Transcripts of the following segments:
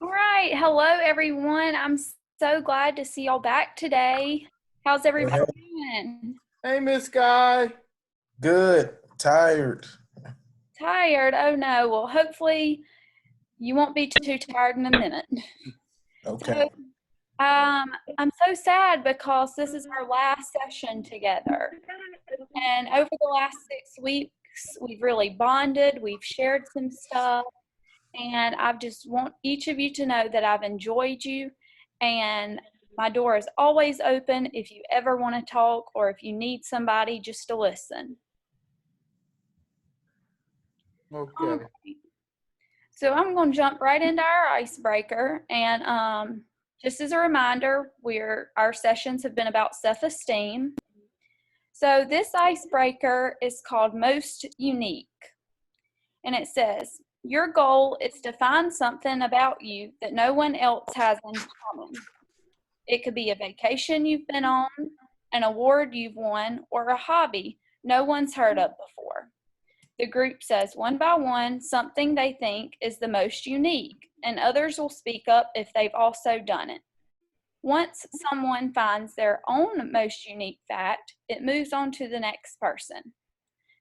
All right. Hello, everyone. I'm so glad to see y'all back today. How's Hey, everybody hey. doing? Hey, Miss Skye. Good. Tired. Tired? Oh no. Well, hopefully you won't be too tired in a minute. Okay. So, I'm so sad because this is our last session together. And over the last 6 weeks, we've really bonded, we've shared some stuff, and I just want each of you to know that I've enjoyed you, and my door is always open if you ever want to talk or if you need somebody just to listen. All Okay. right. So I'm going to jump right into our icebreaker, and just as a reminder, our sessions have been about self-esteem. So this icebreaker is called Most Unique. And it says, your goal is to find something about you that no one else has in common. It could be a vacation you've been on, an award you've won, or a hobby no one's heard of before. The group says one by one something they think is the most unique, and others will speak up if they've also done it. Once someone finds their own most unique fact, it moves on to the next person.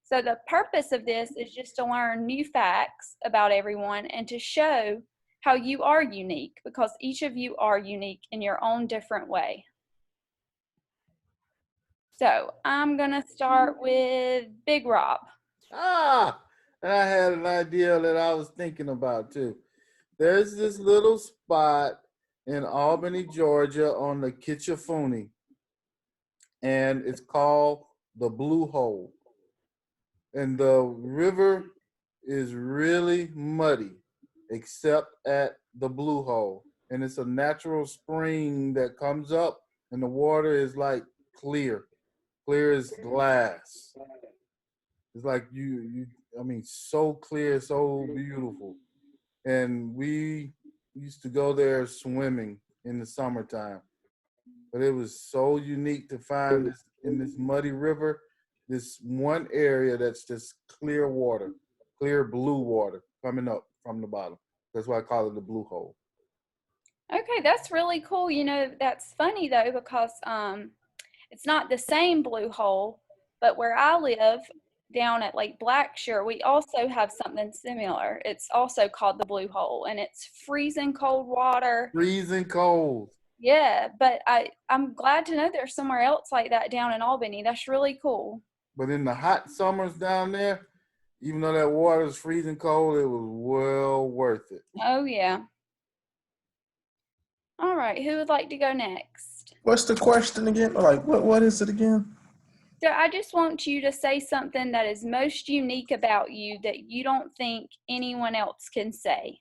So the purpose of this is just to learn new facts about everyone and to show how you are unique, because each of you are unique in your own different way. So I'm going to start with Big Rob. And I had an idea that I was thinking about too. There's this little spot in Albany, Georgia on the Kitchafuni, and it's called the Blue Hole. And the river is really muddy, except at the Blue Hole. And it's a natural spring that comes up, and the water is like clear, clear as glass. It's like I mean, so clear, so beautiful. And we used to go there swimming in the summertime. But it was so unique to find this in this muddy river, this one area that's just clear water, clear blue water coming up from the bottom. That's why I call it the blue hole. Okay, that's really cool. That's funny though, because it's not the same blue hole, but where I live down at Lake Blackshear, we also have something similar. It's also called the blue hole, and it's freezing cold water. Freezing cold. Yeah, but I'm glad to know there's somewhere else like that down in Albany. That's really cool. But in the hot summers down there, even though that water is freezing cold, it was well worth it. Oh yeah. All right, who would like to go next? What's the question again? Like, what is it again? So I just want you to say something that is most unique about you that you don't think anyone else can say.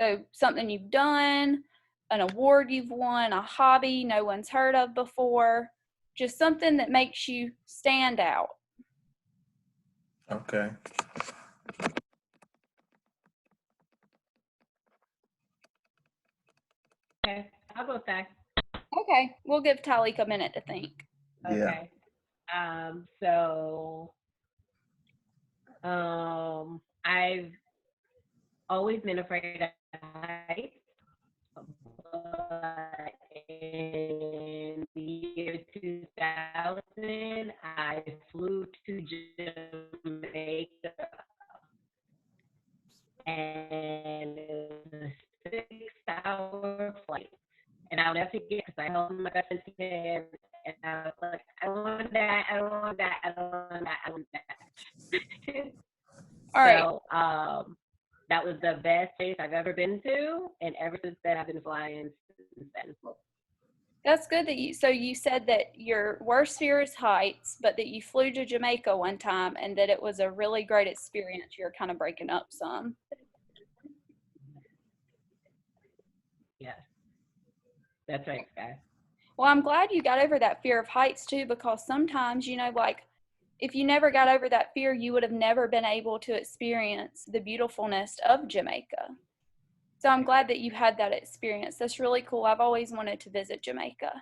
So something you've done, an award you've won, a hobby no one's heard of before, just something that makes you stand out. Okay. Okay, I'll go back. Okay, we'll give Talik a minute to think. Yeah. Okay. So I've always been afraid of heights, but in the year 2000, I flew to Jamaica, and it was a 6-hour flight. And I'll never forget because I held my cousin's hand and I was like, I want that, I want that, I want that, I want that. All right. So that was the best place I've ever been to, and ever since then I've been flying since then. That's good that you said that your worst fear is heights, but that you flew to Jamaica one time and that it was a really great experience. You're kind of breaking up some. Yes, that's right, Skye. Well, I'm glad you got over that fear of heights too, because sometimes, like if you never got over that fear, you would have never been able to experience the beautifulness of Jamaica. So I'm glad that you had that experience. That's really cool. I've always wanted to visit Jamaica.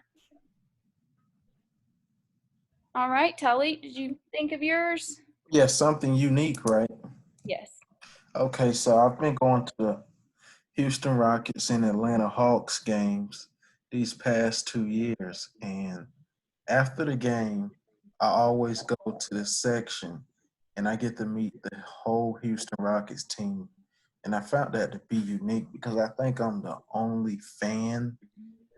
All right, Tully, did you think of yours? Yeah, something unique, right? Yes. Okay, so I've been going to Houston Rockets and Atlanta Hawks games these past 2 years. And after the game, I always go to this section and I get to meet the whole Houston Rockets team. And I found that to be unique because I think I'm the only fan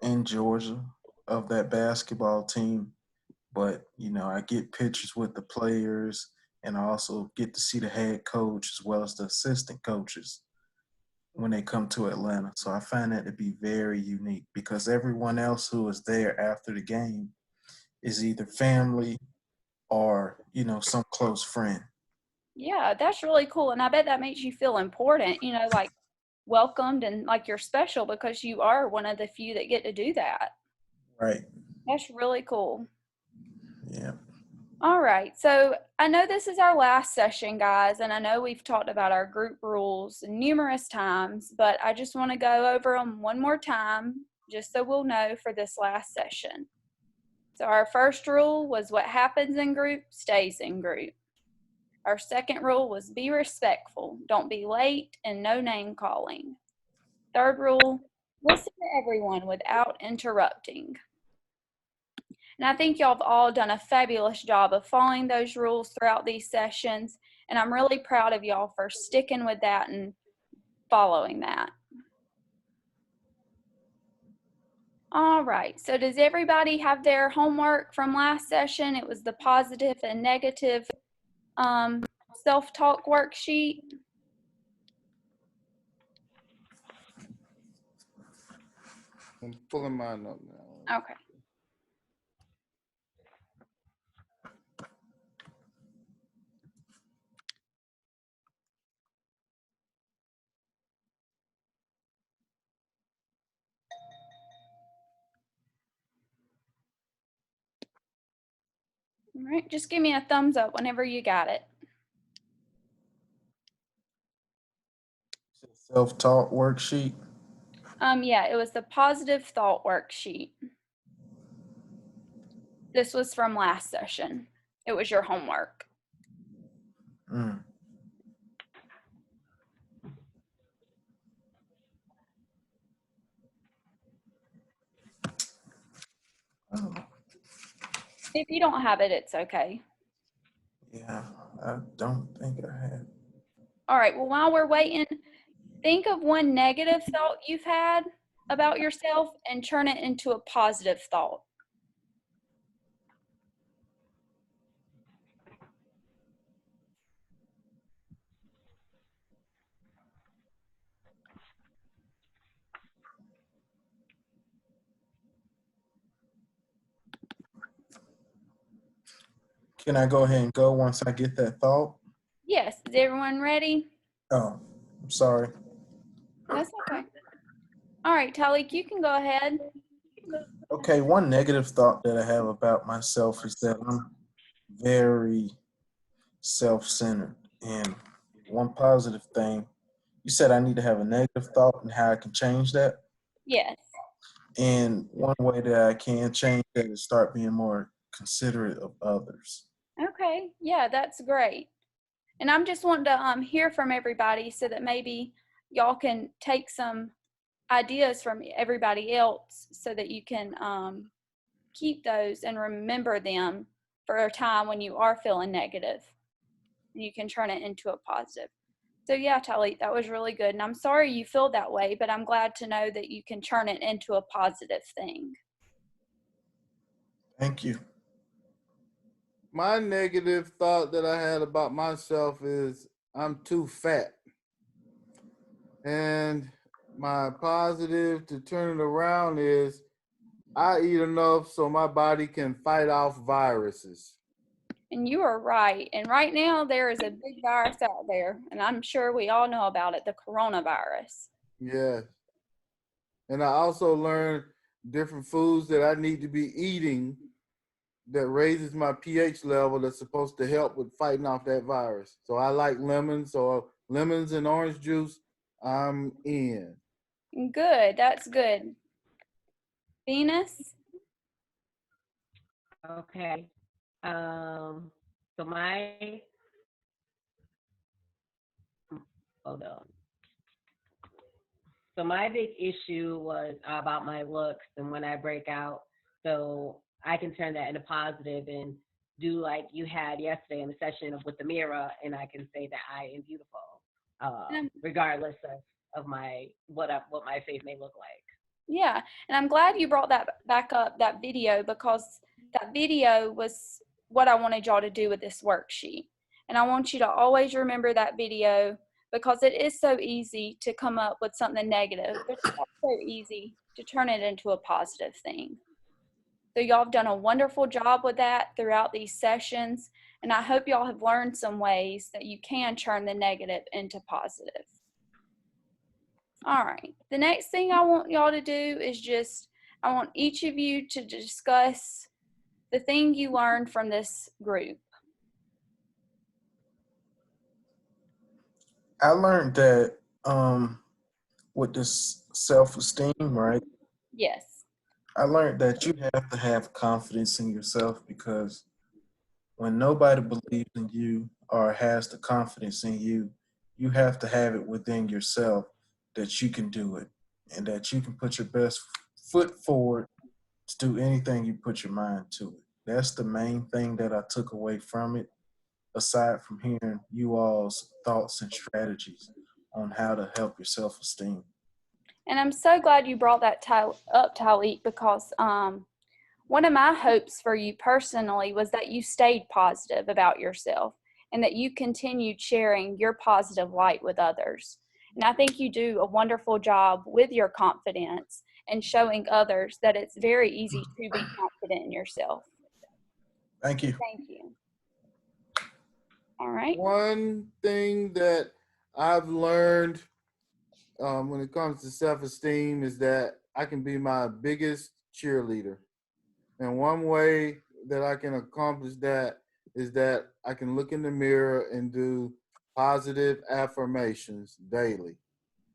in Georgia of that basketball team. But, I get pictures with the players and I also get to see the head coach as well as the assistant coaches when they come to Atlanta. So I find that to be very unique because everyone else who is there after the game is either family or, some close friend. Yeah, that's really cool. And I bet that makes you feel important, like welcomed and like you're special because you are one of the few that get to do that. Right. That's really cool. Yeah. All right. So I know this is our last session, guys, and I know we've talked about our group rules numerous times, but I just want to go over them one more time just so we'll know for this last session. So our first rule was what happens in group stays in group. Our second rule was be respectful. Don't be late and no name calling. Third rule, listen to everyone without interrupting. And I think y'all have all done a fabulous job of following those rules throughout these sessions. And I'm really proud of y'all for sticking with that and following that. All right, so does everybody have their homework from last session? It was the positive and negative self-talk worksheet. I'm pulling mine up now. Okay. All right, just give me a thumbs up whenever you got it. Self-taught worksheet. Yeah, it was the positive thought worksheet. This was from last session. It was your homework. Mm. Oh, If you don't have it, it's okay. yeah, I don't think I have. All right, well, while we're waiting, think of one negative thought you've had about yourself and turn it into a positive thought. Can I go ahead and go once I get that thought? Yes, is everyone ready? Oh, I'm sorry. That's okay. All right, Talik, you can go ahead. Okay, one negative thought that I have about myself is that I'm very self-centered. And one positive thing, you said I need to have a negative thought and how I can change that. Yes. And one way that I can change that is start being more considerate of others. Okay, yeah, that's great. And I'm just wanting to hear from everybody so that maybe y'all can take some ideas from everybody else so that you can keep those and remember them for a time when you are feeling negative. And you can turn it into a positive. So yeah, Talik, that was really good. And I'm sorry you feel that way, but I'm glad to know that you can turn it into a positive thing. Thank you. My negative thought that I had about myself is I'm too fat. And my positive to turn it around is I eat enough so my body can fight off viruses. And you are right. And right now there is a big virus out there, and I'm sure we all know about it, the coronavirus. Yeah. And I also learned different foods that I need to be eating that raises my pH level that's supposed to help with fighting off that virus. So I like lemons, or lemons and orange juice, I'm in. Good, that's good. Venus? Okay. So my, hold on. So my big issue was about my looks and when I break out. So I can turn that into positive and do like you had yesterday in the session of with the mirror, and I can say that I am beautiful, regardless of my what my face may look like. Yeah, and I'm glad you brought that back up, that video, because that video was what I wanted y'all to do with this worksheet. And I want you to always remember that video because it is so easy to come up with something negative, but it's also easy to turn it into a positive thing. So y'all have done a wonderful job with that throughout these sessions, and I hope y'all have learned some ways that you can turn the negative into positive. All right, the next thing I want y'all to do is I want each of you to discuss the thing you learned from this group. I learned that with this self-esteem, right? Yes. I learned that you have to have confidence in yourself because when nobody believes in you or has the confidence in you, you have to have it within yourself that you can do it and that you can put your best foot forward to do anything you put your mind to it. That's the main thing that I took away from it, aside from hearing you all's thoughts and strategies on how to help your self-esteem. And I'm so glad you brought that up, Talik, because one of my hopes for you personally was that you stayed positive about yourself and that you continued sharing your positive light with others. And I think you do a wonderful job with your confidence and showing others that it's very easy to be confident in yourself. Thank you. Thank you. All right. One thing that I've learned when it comes to self-esteem is that I can be my biggest cheerleader. And one way that I can accomplish that is that I can look in the mirror and do positive affirmations daily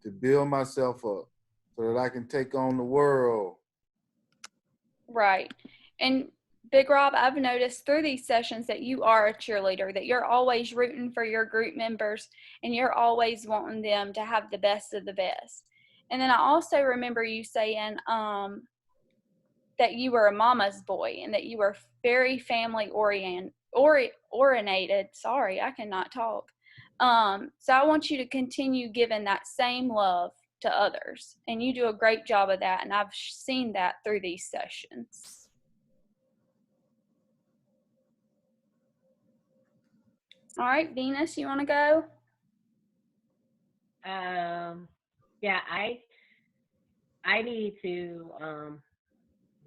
to build myself up so that I can take on the world. Right. And Big Rob, I've noticed through these sessions that you are a cheerleader, that you're always rooting for your group members and you're always wanting them to have the best of the best. And then I also remember you saying that you were a mama's boy and that you were very family oriented. Sorry, I cannot talk. So I want you to continue giving that same love to others, and you do a great job of that, and I've seen that through these sessions. All right, Venus, you want to go? Yeah, I need to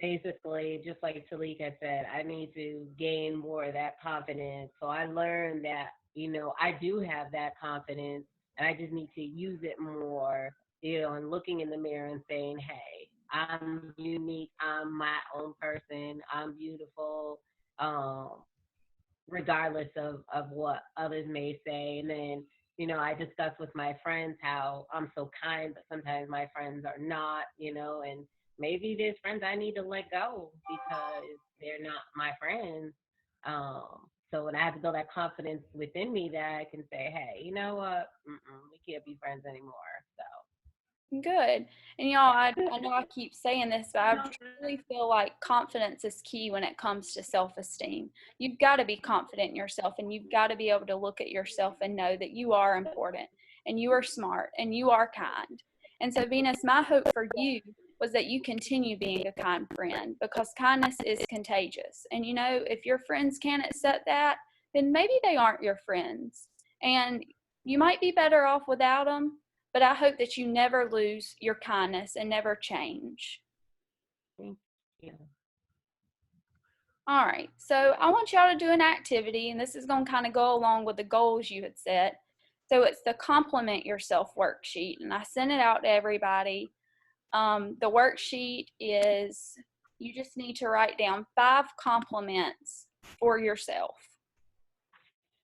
basically, just like Talika said, I need to gain more of that confidence. So I learned that, I do have that confidence and I just need to use it more, and looking in the mirror and saying, hey, I'm unique, I'm my own person, I'm beautiful, regardless of what others may say. And then, I discuss with my friends how I'm so kind, but sometimes my friends are not, and maybe there's friends I need to let go because they're not my friends. So when I have to build that confidence within me that I can say, hey, you know what? We can't be friends anymore. So. Good. And y'all, I know I keep saying this, but I truly feel like confidence is key when it comes to self-esteem. You've got to be confident in yourself, and you've got to be able to look at yourself and know that you are important and you are smart and you are kind. And so, Venus, my hope for you was that you continue being a kind friend, because kindness is contagious. And if your friends can't accept that, then maybe they aren't your friends. And you might be better off without them. But I hope that you never lose your kindness and never change. Thank you. All right, so I want y'all to do an activity, and this is going to kind of go along with the goals you had set. So it's the Compliment Yourself worksheet, and I sent it out to everybody. The worksheet is, you just need to write down 5 compliments for yourself.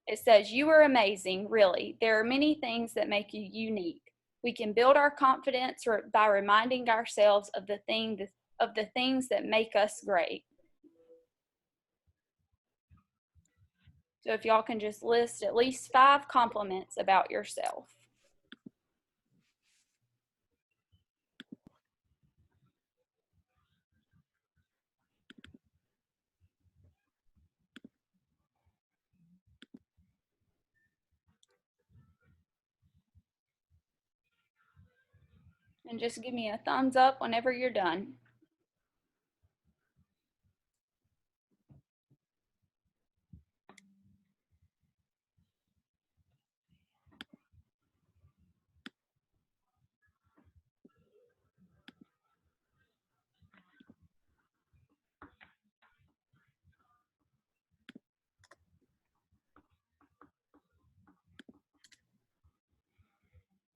It says, you are amazing, really. There are many things that make you unique. We can build our confidence by reminding ourselves of the things that make us great. So if y'all can just list at least 5 compliments about yourself. And just give me a thumbs up whenever you're done.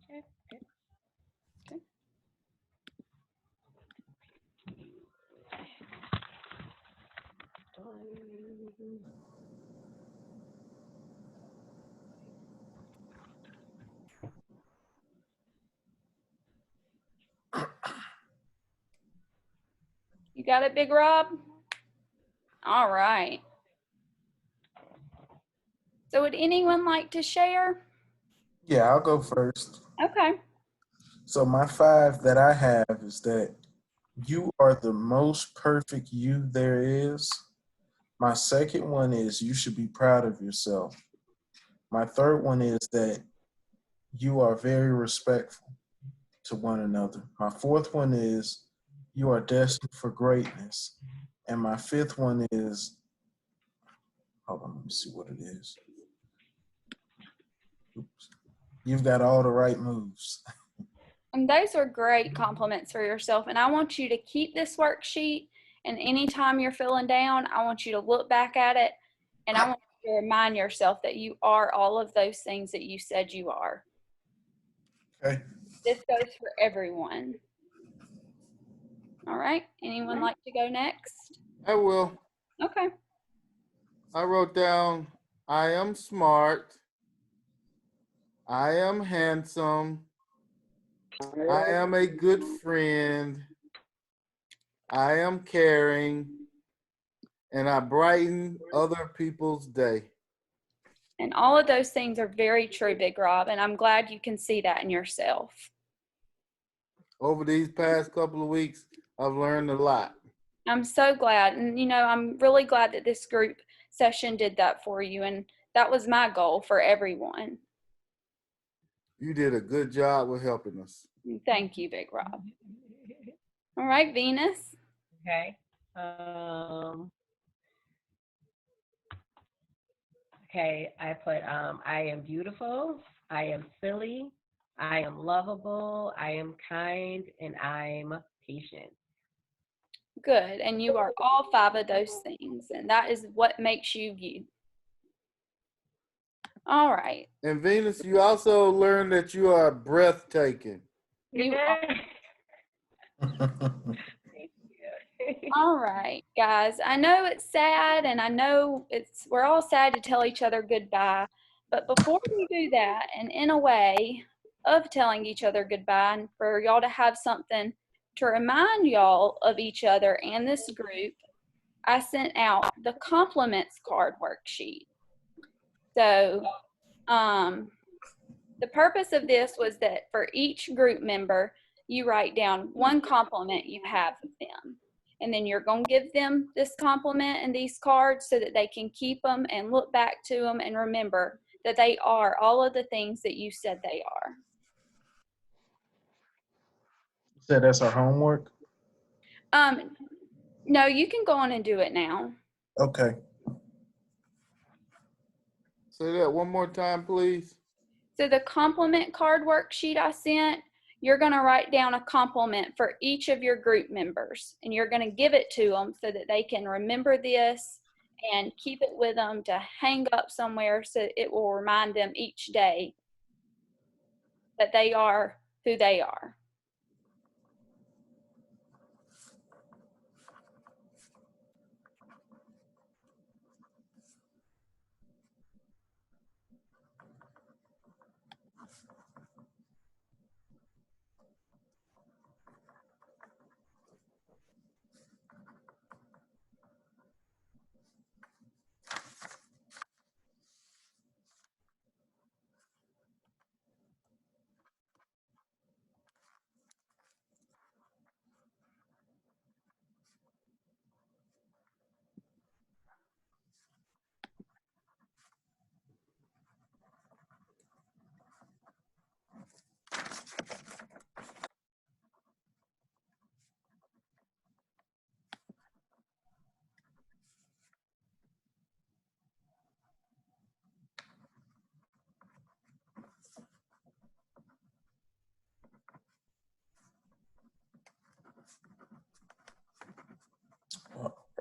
Okay, good. Okay. You got it, Big Rob? All right. So would anyone like to share? Yeah, I'll go first. Okay. So my 5 that I have is that you are the most perfect you there is. My second one is you should be proud of yourself. My third one is that you are very respectful to one another. My fourth one is you are destined for greatness. And my fifth one is, hold on, let me see what it is. Oops. You've got all the right moves. And those are great compliments for yourself. And I want you to keep this worksheet. And anytime you're feeling down, I want you to look back at it. And I want you to remind yourself that you are all of those things that you said you are. Okay. This goes for everyone. All right. Anyone like to go next? I will. Okay. I wrote down, I am smart. I am handsome. I am a good friend. I am caring. And I brighten other people's day. And all of those things are very true, Big Rob. And I'm glad you can see that in yourself. Over these past couple of weeks, I've learned a lot. I'm so glad. And, you know, I'm really glad that this group session did that for you. And that was my goal for everyone. You did a good job with helping us. Thank you, Big Rob. All right, Venus. Okay. Okay, I put I am beautiful, I am silly, I am lovable, I am kind, and I'm patient. Good. And you are all 5 of those things. And that is what makes you you. All right. And Venus, you also learned that you are breathtaking. You Yeah. All right, guys. I know it's sad, and I know we're all sad to tell each other goodbye. But before we do that, and in a way of telling each other goodbye, and for y'all to have something to remind y'all of each other and this group, I sent out the compliments card worksheet. So, the purpose of this was that for each group member, you write down one compliment you have of them. And then you're going to give them this compliment and these cards so that they can keep them and look back to them and remember that they are all of the things that you said they are. So that's our homework? No, you can go on and do it now. Okay. Say that one more time, please. So the compliment card worksheet I sent, you're going to write down a compliment for each of your group members, and you're going to give it to them so that they can remember this and keep it with them to hang up somewhere so it will remind them each day that they are who they are.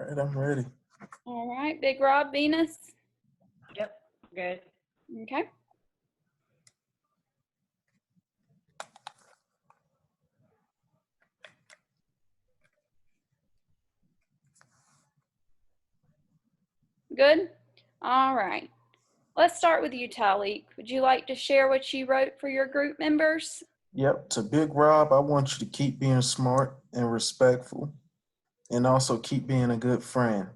right, I'm ready. All right, Big Rob, Venus. Yep, good. Okay. Good? All right. Let's start with you, Talik. Would you like to share what you wrote for your group members? Yep, to Big Rob, I want you to keep being smart and respectful and also keep being a good friend.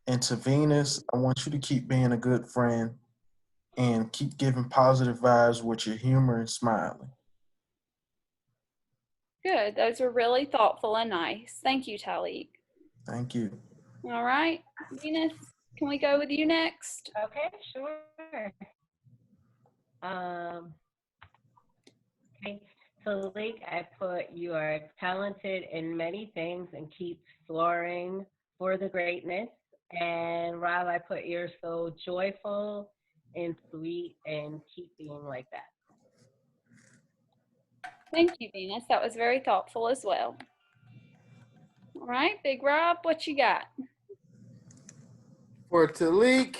And to Venus, I want you to keep being a good friend and keep giving positive vibes with your humor and smiling. Good. Those were really thoughtful and nice. Thank you, Talik. Thank you. All right. Venus, can we go with you next? Okay, sure. Okay, so Lake, I put you are talented in many things and keep soaring for the greatness. And Rob, I put you're so joyful and sweet and keep being like that. Thank you, Venus. That was very thoughtful as well. All right, Big Rob, what you got? For Talik,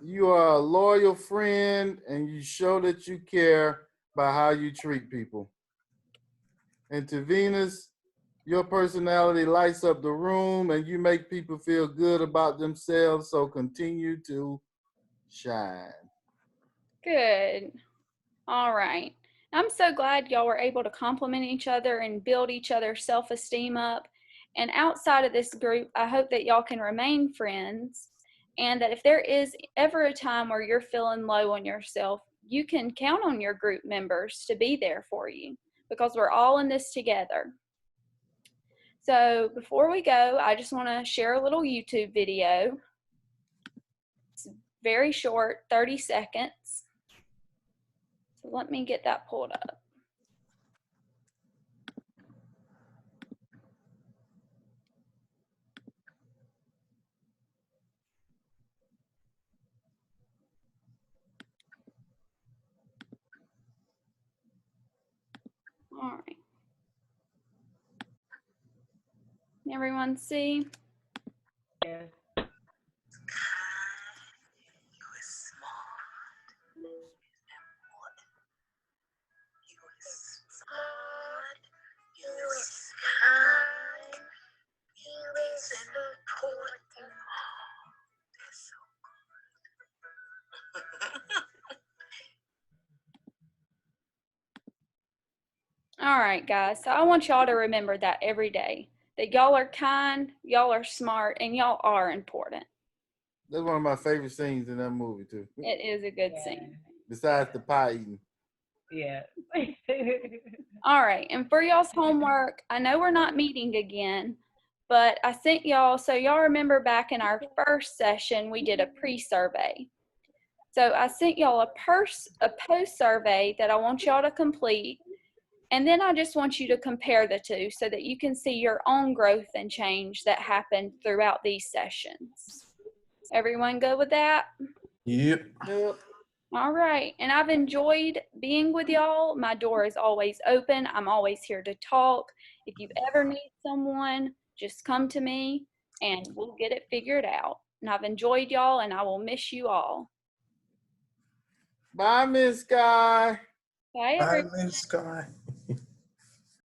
you are a loyal friend and you show that you care by how you treat people. And to Venus, your personality lights up the room and you make people feel good about themselves. So continue to shine. Good. All right. I'm so glad y'all were able to compliment each other and build each other's self-esteem up. And outside of this group, I hope that y'all can remain friends and that if there is ever a time where you're feeling low on yourself, you can count on your group members to be there for you because we're all in this together. So before we go, I just want to share a little YouTube video. It's very short, 30 seconds. So let me get that pulled up. All right. Can everyone see? Yeah. All right, guys. So I want y'all to remember that every day. That y'all are kind, y'all are smart, and y'all are important. That's one of my favorite scenes in that movie too. It is a good scene. Besides the pie eating. Yeah. All right, and for y'all's homework, I know we're not meeting again, but I sent y'all, so y'all remember back in our first session, we did a pre-survey. So I sent y'all a post-survey that I want y'all to complete, and then I just want you to compare the two so that you can see your own growth and change that happened throughout these sessions. Everyone good with that? Yep. Yep. All right, and I've enjoyed being with y'all. My door is always open. I'm always here to talk. If you ever need someone, just come to me and we'll get it figured out. And I've enjoyed y'all and I will miss you all. Bye, Miss Skye. Bye, Bye, everyone. Miss Skye.